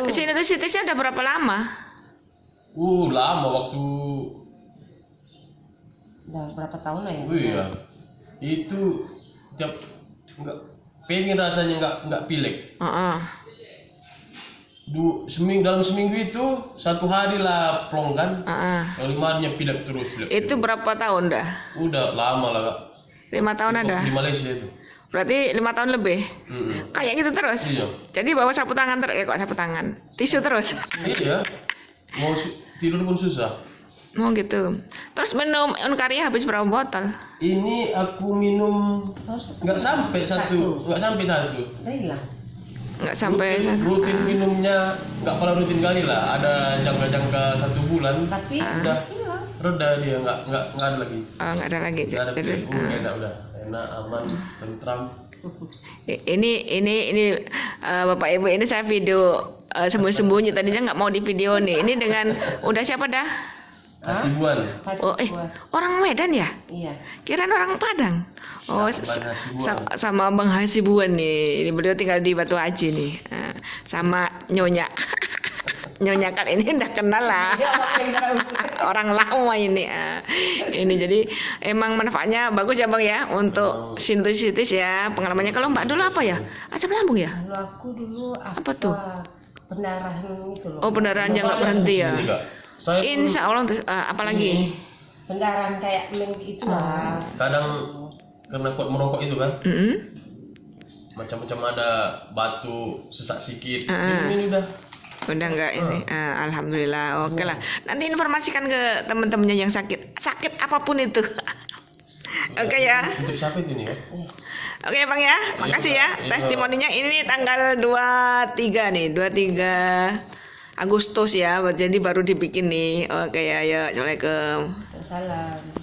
Sinusitisnya udah berapa lama? Lama waktu. Udah berapa tahun lah ya? Iya. Itu tiap nggak pengen rasanya nggak pilek. Dalam seminggu itu 1 hari lah plong kan. Yang 5 harinya pilek terus. Itu berapa tahun dah? Udah lama lah kak. 5 tahun ada? Di Malaysia itu. Berarti 5 tahun lebih? Kayak gitu terus? Iya. Jadi bawa sapu tangan terus? Kok sapu tangan? Tisu terus? Iya. Mau tidur pun susah. Oh gitu. Terus minum Unkarya habis berapa botol? Ini aku minum nggak sampai satu. Udah hilang. Nggak sampai rutin minumnya nggak pernah rutin kali lah, ada jangka 1 bulan Tapi udah hilang. reda dia, nggak ada lagi. Nggak ada lagi. Nggak ada Jadi, enak, udah enak, aman, tentram. ini Bapak Ibu, ini saya video sembunyi-sembunyi, tadinya nggak mau di video nih. Ini dengan udah siapa dah? Hasibuan. Orang Medan ya? Iya. Kirain orang Padang. Oh, sama Bang Hasibuan nih. Ini beliau tinggal di Batu Haji nih. Sama Nyonya. Nyonya kan ini udah kenal lah. Orang lama ini. Ini jadi emang manfaatnya bagus ya Bang ya untuk sinusitis ya. Pengalamannya kalau Mbak dulu apa ya? Asam lambung ya? Kalau aku dulu Apa tuh? Pendarahan itu loh. Oh, pendarahan yang nggak berhenti ya. Insya Allah apalagi Pendarahan kayak gitu lah. Kadang karena kuat merokok itu kan, macam-macam ada batu, sesak sikit. Ini udah nggak ini. Alhamdulillah. Oke lah. Nanti informasikan ke teman-temannya yang sakit apapun itu. Oke ya. Untuk siapa itu nih ya? Oke Bang ya, makasih ya testimoninya. Ini tanggal 23 nih, 23 Agustus ya, jadi baru dibikin nih. Oke ya, Assalamualaikum. Salam.